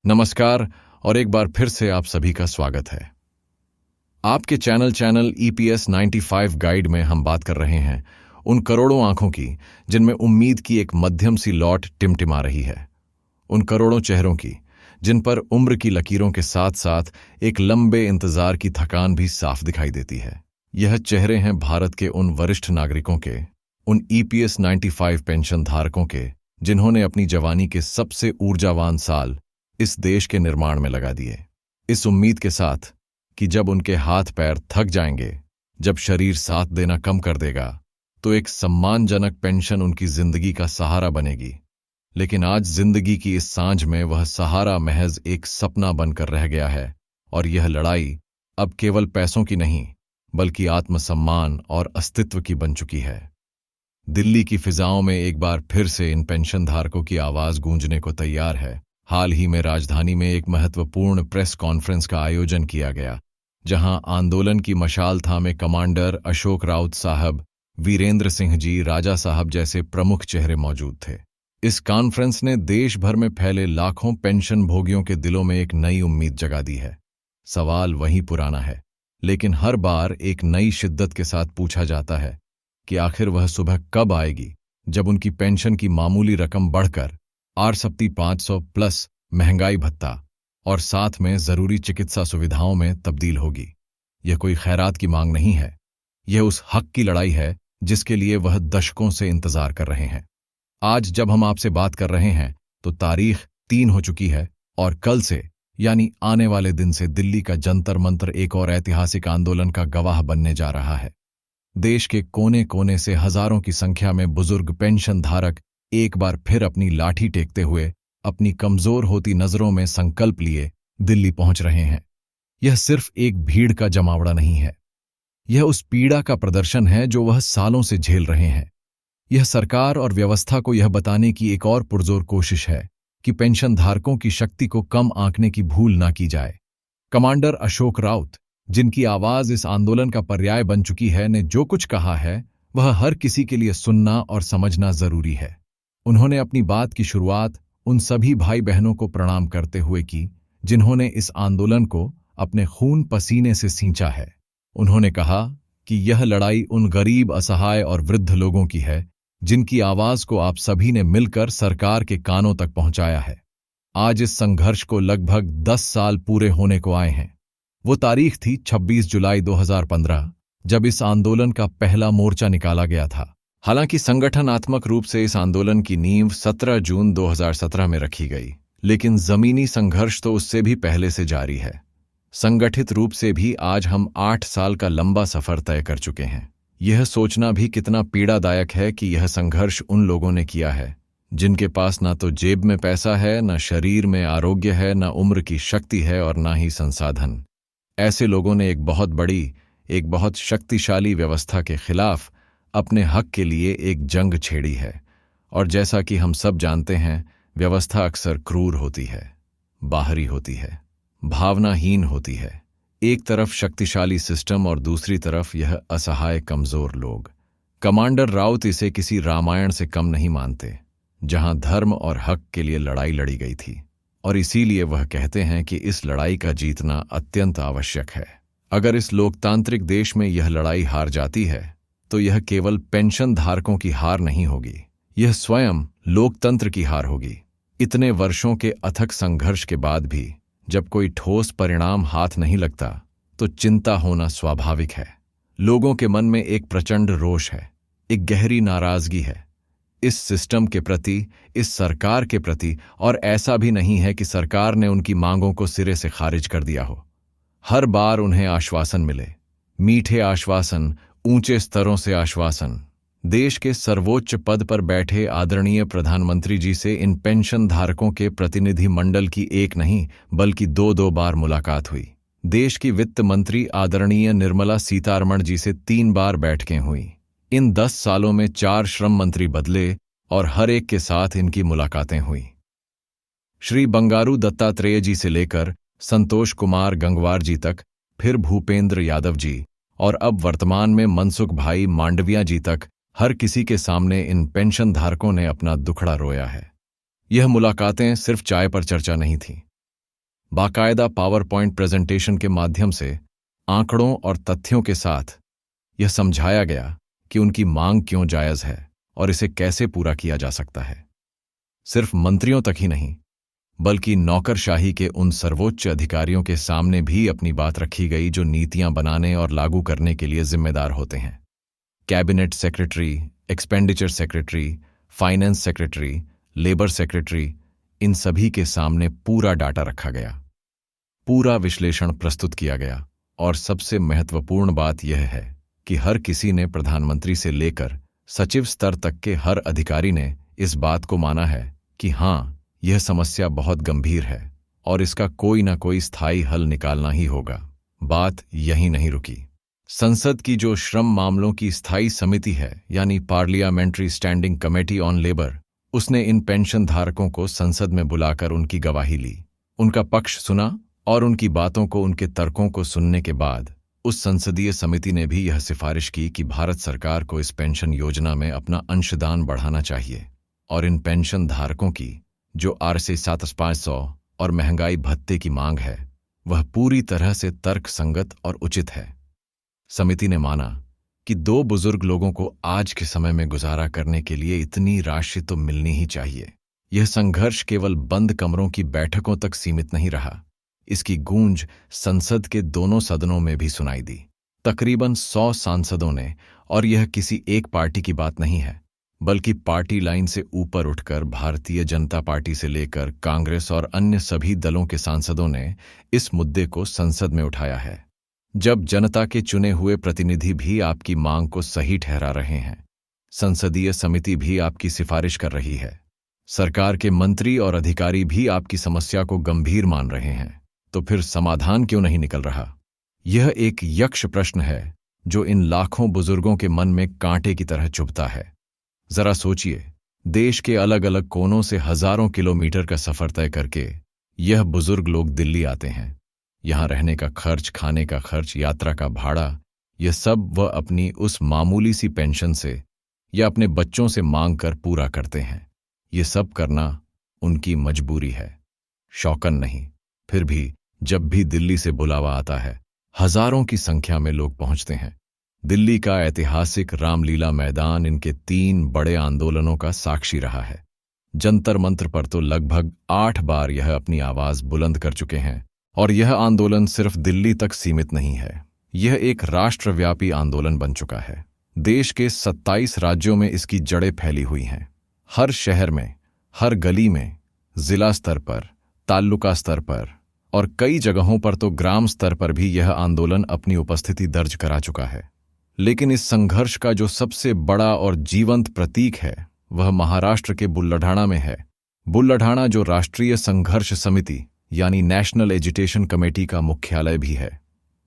नमस्कार और एक बार फिर से आप सभी का स्वागत है। आपके चैनल EPS 95 गाइड में हम बात कर रहे हैं उन करोड़ों आंखों की जिनमें उम्मीद की एक मध्यम सी लौट टिमटिमा रही है, उन करोड़ों चेहरों की जिन पर उम्र की लकीरों के साथ साथ एक लंबे इंतजार की थकान भी साफ दिखाई देती है। यह चेहरे हैं भारत के उन वरिष्ठ नागरिकों के, उन EPS 95 पेंशन धारकों के जिन्होंने अपनी जवानी के सबसे ऊर्जावान साल इस देश के निर्माण में लगा दिए, इस उम्मीद के साथ कि जब उनके हाथ पैर थक जाएंगे, जब शरीर साथ देना कम कर देगा, तो एक सम्मानजनक पेंशन उनकी जिंदगी का सहारा बनेगी। लेकिन आज जिंदगी की इस सांझ में वह सहारा महज एक सपना बनकर रह गया है और यह लड़ाई अब केवल पैसों की नहीं बल्कि आत्मसम्मान और अस्तित्व की बन चुकी है। दिल्ली की फिजाओं में एक बार फिर से इन पेंशन धारकों की आवाज गूंजने को तैयार है। हाल ही में राजधानी में एक महत्वपूर्ण प्रेस कॉन्फ्रेंस का आयोजन किया गया, जहां आंदोलन की मशाल थामे कमांडर अशोक राउत साहब, वीरेंद्र सिंह जी, राजा साहब जैसे प्रमुख चेहरे मौजूद थे। इस कॉन्फ्रेंस ने देश भर में फैले लाखों पेंशन भोगियों के दिलों में एक नई उम्मीद जगा दी है। सवाल वही पुराना है, लेकिन हर बार एक नई शिद्दत के साथ पूछा जाता है कि आखिर वह सुबह कब आएगी जब उनकी पेंशन की मामूली रकम बढ़कर आरसप्ती 500 प्लस महंगाई भत्ता और साथ में जरूरी चिकित्सा सुविधाओं में तब्दील होगी। यह कोई खैरात की मांग नहीं है, यह उस हक की लड़ाई है जिसके लिए वह दशकों से इंतजार कर रहे हैं। आज जब हम आपसे बात कर रहे हैं तो तारीख 3 हो चुकी है और कल से यानी आने वाले दिन से दिल्ली का जंतर मंतर एक और ऐतिहासिक आंदोलन का गवाह बनने जा रहा है। देश के कोने कोने से हजारों की संख्या में बुजुर्ग पेंशन धारक एक बार फिर अपनी लाठी टेकते हुए अपनी कमजोर होती नजरों में संकल्प लिए दिल्ली पहुंच रहे हैं। यह सिर्फ एक भीड़ का जमावड़ा नहीं है, यह उस पीड़ा का प्रदर्शन है जो वह सालों से झेल रहे हैं। यह सरकार और व्यवस्था को यह बताने की एक और पुरजोर कोशिश है कि पेंशन धारकों की शक्ति को कम आंकने की भूल ना की जाए। कमांडर अशोक राउत, जिनकी आवाज इस आंदोलन का पर्याय बन चुकी है, ने जो कुछ कहा है वह हर किसी के लिए सुनना और समझना जरूरी है। उन्होंने अपनी बात की शुरुआत उन सभी भाई बहनों को प्रणाम करते हुए की जिन्होंने इस आंदोलन को अपने खून पसीने से सींचा है। उन्होंने कहा कि यह लड़ाई उन गरीब, असहाय और वृद्ध लोगों की है जिनकी आवाज को आप सभी ने मिलकर सरकार के कानों तक पहुंचाया है। आज इस संघर्ष को लगभग 10 साल पूरे होने को आए हैं। वो तारीख थी 26 जुलाई 2015, जब इस आंदोलन का पहला मोर्चा निकाला गया था। हालांकि संगठनात्मक रूप से इस आंदोलन की नींव 17 जून 2017 में रखी गई, लेकिन जमीनी संघर्ष तो उससे भी पहले से जारी है। संगठित रूप से भी आज हम 8 साल का लंबा सफर तय कर चुके हैं। यह सोचना भी कितना पीड़ादायक है कि यह संघर्ष उन लोगों ने किया है जिनके पास ना तो जेब में पैसा है, ना शरीर में आरोग्य है, ना उम्र की शक्ति है और ना ही संसाधन। ऐसे लोगों ने एक बहुत बड़ी, एक बहुत शक्तिशाली व्यवस्था के खिलाफ अपने हक के लिए एक जंग छेड़ी है। और जैसा कि हम सब जानते हैं, व्यवस्था अक्सर क्रूर होती है, बाहरी होती है, भावनाहीन होती है। एक तरफ शक्तिशाली सिस्टम और दूसरी तरफ यह असहाय कमजोर लोग। कमांडर राउत इसे किसी रामायण से कम नहीं मानते, जहां धर्म और हक के लिए लड़ाई लड़ी गई थी, और इसीलिए वह कहते हैं कि इस लड़ाई का जीतना अत्यंत आवश्यक है। अगर इस लोकतांत्रिक देश में यह लड़ाई हार जाती है तो यह केवल पेंशन धारकों की हार नहीं होगी, यह स्वयं लोकतंत्र की हार होगी। इतने वर्षों के अथक संघर्ष के बाद भी जब कोई ठोस परिणाम हाथ नहीं लगता तो चिंता होना स्वाभाविक है। लोगों के मन में एक प्रचंड रोष है, एक गहरी नाराजगी है इस सिस्टम के प्रति, इस सरकार के प्रति। और ऐसा भी नहीं है कि सरकार ने उनकी मांगों को सिरे से खारिज कर दिया हो। हर बार उन्हें आश्वासन मिले, मीठे आश्वासन, ऊंचे स्तरों से आश्वासन। देश के सर्वोच्च पद पर बैठे आदरणीय प्रधानमंत्री जी से इन पेंशन धारकों के प्रतिनिधि मंडल की एक नहीं बल्कि 2 बार मुलाकात हुई। देश की वित्त मंत्री आदरणीय निर्मला सीतारमण जी से 3 बार बैठकें हुई। इन 10 सालों में 4 श्रम मंत्री बदले और हर एक के साथ इनकी मुलाकातें हुई। श्री बंगारू दत्तात्रेय जी से लेकर संतोष कुमार गंगवार जी तक, फिर भूपेंद्र यादव जी और अब वर्तमान में मनसुख भाई मांडविया जी तक, हर किसी के सामने इन पेंशन धारकों ने अपना दुखड़ा रोया है। यह मुलाकातें सिर्फ चाय पर चर्चा नहीं थीं, बाकायदा पावर पॉइंट प्रेजेंटेशन के माध्यम से आंकड़ों और तथ्यों के साथ यह समझाया गया कि उनकी मांग क्यों जायज है और इसे कैसे पूरा किया जा सकता है। सिर्फ मंत्रियों तक ही नहीं, बल्कि नौकरशाही के उन सर्वोच्च अधिकारियों के सामने भी अपनी बात रखी गई जो नीतियां बनाने और लागू करने के लिए जिम्मेदार होते हैं। Cabinet secretary, expenditure secretary, finance secretary, labour secretary, इन सभी के सामने पूरा डाटा रखा गया, पूरा विश्लेषण प्रस्तुत किया गया। और सबसे महत्वपूर्ण बात यह है कि हर किसी ने, प्रधानमंत्री से लेकर सचिव स्तर तक के हर अधिकारी ने इस बात को माना है कि हाँ, यह समस्या बहुत गंभीर है और इसका कोई ना कोई स्थायी हल निकालना ही होगा। बात यहीं नहीं रुकी। संसद की जो श्रम मामलों की स्थायी समिति है, यानी parliamentary standing committee on labour, उसने इन पेंशन धारकों को संसद में बुलाकर उनकी गवाही ली, उनका पक्ष सुना और उनकी बातों को, उनके तर्कों को सुनने के बाद उस संसदीय समिति ने भी यह सिफारिश की कि भारत सरकार को इस पेंशन योजना में अपना अंशदान बढ़ाना चाहिए और इन पेंशन धारकों की जो RC 7500 और महंगाई भत्ते की मांग है, वह पूरी तरह से तर्कसंगत और उचित है। समिति ने माना कि 2 बुजुर्ग लोगों को आज के समय में गुजारा करने के लिए इतनी राशि तो मिलनी ही चाहिए। यह संघर्ष केवल बंद कमरों की बैठकों तक सीमित नहीं रहा, इसकी गूंज संसद के दोनों सदनों में भी सुनाई दी। तकरीबन 100 सांसदों ने, और यह किसी एक पार्टी की बात नहीं है, बल्कि पार्टी लाइन से ऊपर उठकर भारतीय जनता पार्टी से लेकर कांग्रेस और अन्य सभी दलों के सांसदों ने इस मुद्दे को संसद में उठाया है। जब जनता के चुने हुए प्रतिनिधि भी आपकी मांग को सही ठहरा रहे हैं, संसदीय समिति भी आपकी सिफारिश कर रही है, सरकार के मंत्री और अधिकारी भी आपकी समस्या को गंभीर मान रहे हैं, तो फिर समाधान क्यों नहीं निकल रहा? यह एक यक्ष प्रश्न है जो इन लाखों बुजुर्गों के मन में कांटे की तरह चुभता है। जरा सोचिए, देश के अलग अलग कोनों से हजारों किलोमीटर का सफर तय करके यह बुजुर्ग लोग दिल्ली आते हैं। यहां रहने का खर्च, खाने का खर्च, यात्रा का भाड़ा, यह सब वह अपनी उस मामूली सी पेंशन से या अपने बच्चों से मांग कर पूरा करते हैं। ये सब करना उनकी मजबूरी है, शौकन नहीं। फिर भी जब भी दिल्ली से बुलावा आता है, हजारों की संख्या में लोग पहुंचते हैं। दिल्ली का ऐतिहासिक रामलीला मैदान इनके 3 बड़े आंदोलनों का साक्षी रहा है। जंतर मंतर पर तो लगभग 8 बार यह अपनी आवाज बुलंद कर चुके हैं। और यह आंदोलन सिर्फ दिल्ली तक सीमित नहीं है, यह एक राष्ट्रव्यापी आंदोलन बन चुका है। देश के 27 राज्यों में इसकी जड़ें फैली हुई हैं। हर शहर में, हर गली में, जिला स्तर पर, तालुका स्तर पर और कई जगहों पर तो ग्राम स्तर पर भी यह आंदोलन अपनी उपस्थिति दर्ज करा चुका है। लेकिन इस संघर्ष का जो सबसे बड़ा और जीवंत प्रतीक है, वह महाराष्ट्र के बुल्लढाणा में है। बुल्लढाणा जो राष्ट्रीय संघर्ष समिति यानी नेशनल एजुटेशन कमेटी का मुख्यालय भी है।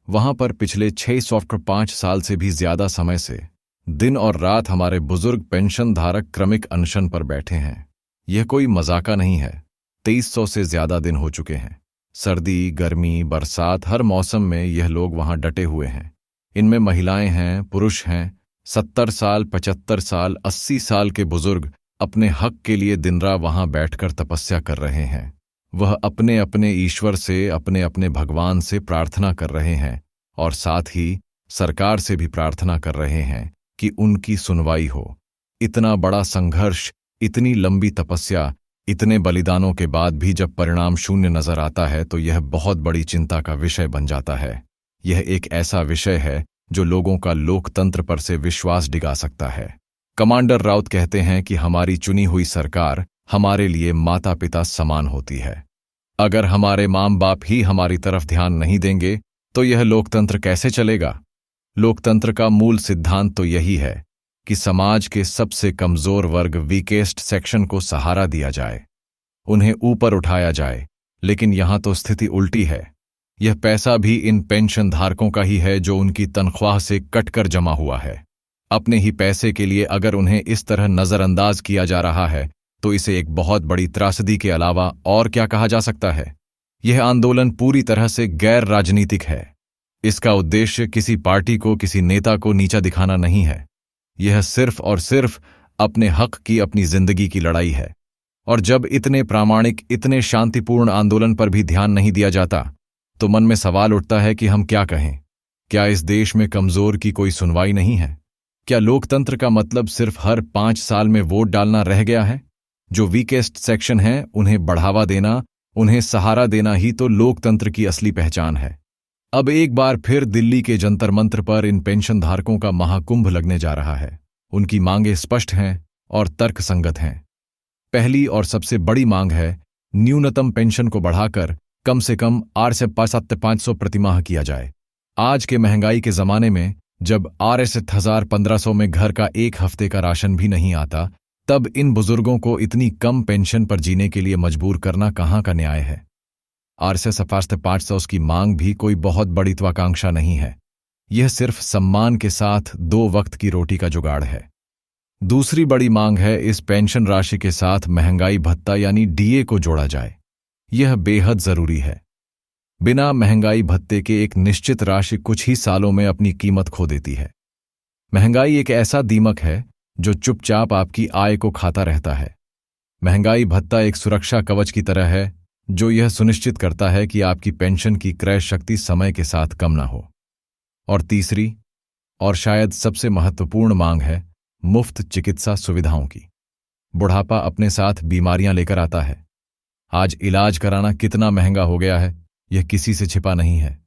वहां पर पिछले 605 साल से भी ज्यादा समय से दिन और रात हमारे बुजुर्ग पेंशन धारक क्रमिक अनशन पर बैठे हैं। यह कोई मजाका नहीं है। 2300 से ज्यादा दिन हो चुके हैं। सर्दी, गर्मी, बरसात, हर मौसम में यह लोग वहां डटे हुए हैं। इनमें महिलाएं हैं, पुरुष हैं, 70 साल, 75 साल, 80 साल के बुजुर्ग अपने हक के लिए दिन रात वहां बैठकर तपस्या कर रहे हैं। वह अपने अपने ईश्वर से, अपने अपने भगवान से प्रार्थना कर रहे हैं और साथ ही सरकार से भी प्रार्थना कर रहे हैं कि उनकी सुनवाई हो। इतना बड़ा संघर्ष, इतनी लंबी तपस्या, इतने बलिदानों के बाद भी जब परिणाम शून्य नजर आता है तो यह बहुत बड़ी चिंता का विषय बन जाता है। यह एक ऐसा विषय है जो लोगों का लोकतंत्र पर से विश्वास डिगा सकता है। कमांडर राउत कहते हैं कि हमारी चुनी हुई सरकार हमारे लिए माता पिता समान होती है। अगर हमारे माँ बाप ही हमारी तरफ ध्यान नहीं देंगे तो यह लोकतंत्र कैसे चलेगा? लोकतंत्र का मूल सिद्धांत तो यही है कि समाज के सबसे कमजोर वर्ग, वीकेस्ट सेक्शन को सहारा दिया जाए, उन्हें ऊपर उठाया जाए। लेकिन यहां तो स्थिति उल्टी है। यह पैसा भी इन पेंशन धारकों का ही है जो उनकी तनख्वाह से कटकर जमा हुआ है। अपने ही पैसे के लिए अगर उन्हें इस तरह नजरअंदाज किया जा रहा है तो इसे एक बहुत बड़ी त्रासदी के अलावा और क्या कहा जा सकता है? यह आंदोलन पूरी तरह से गैर राजनीतिक है। इसका उद्देश्य किसी पार्टी को, किसी नेता को नीचा दिखाना नहीं है। यह सिर्फ और सिर्फ अपने हक की, अपनी जिंदगी की लड़ाई है। और जब इतने प्रामाणिक, इतने शांतिपूर्ण आंदोलन पर भी ध्यान नहीं दिया जाता, तो मन में सवाल उठता है कि हम क्या कहें। क्या इस देश में कमजोर की कोई सुनवाई नहीं है? क्या लोकतंत्र का मतलब सिर्फ हर 5 साल में वोट डालना रह गया है? जो वीकेस्ट सेक्शन है उन्हें बढ़ावा देना, उन्हें सहारा देना ही तो लोकतंत्र की असली पहचान है। अब एक बार फिर दिल्ली के जंतर मंत्र पर इन पेंशन धारकों का महाकुंभ लगने जा रहा है। उनकी मांगें स्पष्ट हैं और तर्कसंगत हैं। पहली और सबसे बड़ी मांग है न्यूनतम पेंशन को बढ़ाकर कम से कम 8,500 प्रतिमाह किया जाए। आज के महंगाई के जमाने में जब 8,1500 में घर का एक हफ्ते का राशन भी नहीं आता, तब इन बुजुर्गों को इतनी कम पेंशन पर जीने के लिए मजबूर करना कहाँ का न्याय है। 8,500 की मांग भी कोई बहुत बड़ी त्वाकांक्षा नहीं है। यह सिर्फ सम्मान के साथ 2 वक्त की रोटी का जुगाड़ है। दूसरी बड़ी मांग है इस पेंशन राशि के साथ महंगाई भत्ता यानी डीए को जोड़ा जाए। यह बेहद जरूरी है। बिना महंगाई भत्ते के एक निश्चित राशि कुछ ही सालों में अपनी कीमत खो देती है। महंगाई एक ऐसा दीमक है जो चुपचाप आपकी आय को खाता रहता है। महंगाई भत्ता एक सुरक्षा कवच की तरह है जो यह सुनिश्चित करता है कि आपकी पेंशन की क्रय शक्ति समय के साथ कम ना हो। और तीसरी और शायद सबसे महत्वपूर्ण मांग है मुफ्त चिकित्सा सुविधाओं की। बुढ़ापा अपने साथ बीमारियां लेकर आता है। आज इलाज कराना कितना महंगा हो गया है, यह किसी से छिपा नहीं है।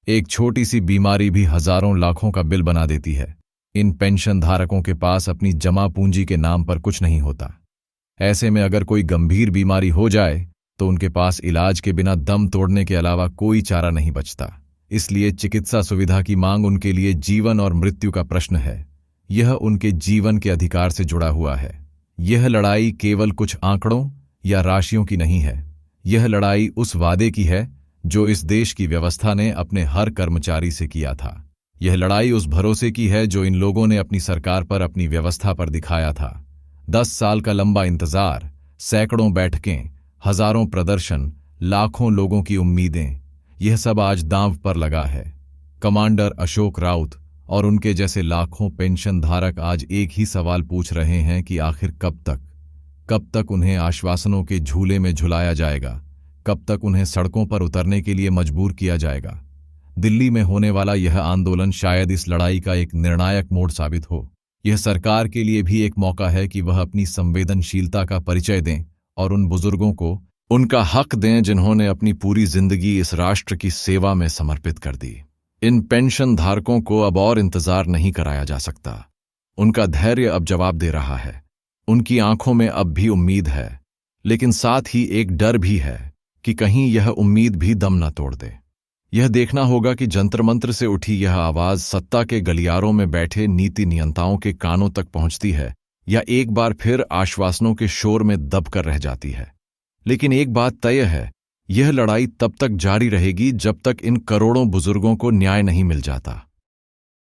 एक छोटी सी बीमारी भी हजारों लाखों का बिल बना देती है। इन पेंशन धारकों के पास अपनी जमा पूंजी के नाम पर कुछ नहीं होता। ऐसे में अगर कोई गंभीर बीमारी हो जाए तो उनके पास इलाज के बिना दम तोड़ने के अलावा कोई चारा नहीं बचता। इसलिए चिकित्सा सुविधा की मांग उनके लिए जीवन और मृत्यु का प्रश्न है। यह उनके जीवन के अधिकार से जुड़ा हुआ है। यह लड़ाई केवल कुछ आंकड़ों या राशियों की नहीं है। यह लड़ाई उस वादे की है जो इस देश की व्यवस्था ने अपने हर कर्मचारी से किया था। यह लड़ाई उस भरोसे की है जो इन लोगों ने अपनी सरकार पर, अपनी व्यवस्था पर दिखाया था। 10 साल का लंबा इंतजार, सैकड़ों बैठकें, हजारों प्रदर्शन, लाखों लोगों की उम्मीदें, यह सब आज दांव पर लगा है। कमांडर अशोक राउत और उनके जैसे लाखों पेंशन धारक आज एक ही सवाल पूछ रहे हैं कि आखिर कब तक उन्हें आश्वासनों के झूले में झुलाया जाएगा? कब तक उन्हें सड़कों पर उतरने के लिए मजबूर किया जाएगा? दिल्ली में होने वाला यह आंदोलन शायद इस लड़ाई का एक निर्णायक मोड़ साबित हो। यह सरकार के लिए भी एक मौका है कि वह अपनी संवेदनशीलता का परिचय दें और उन बुजुर्गों को उनका हक दें जिन्होंने अपनी पूरी जिंदगी इस राष्ट्र की सेवा में समर्पित कर दी। इन पेंशन धारकों को अब और इंतजार नहीं कराया जा सकता। उनका धैर्य अब जवाब दे रहा है। उनकी आंखों में अब भी उम्मीद है, लेकिन साथ ही एक डर भी है कि कहीं यह उम्मीद भी दम न तोड़ दे। यह देखना होगा कि जंतर मंत्र से उठी यह आवाज सत्ता के गलियारों में बैठे नीति नियंताओं के कानों तक पहुंचती है या एक बार फिर आश्वासनों के शोर में दबकर रह जाती है। लेकिन एक बात तय है, यह लड़ाई तब तक जारी रहेगी जब तक इन करोड़ों बुजुर्गों को न्याय नहीं मिल जाता।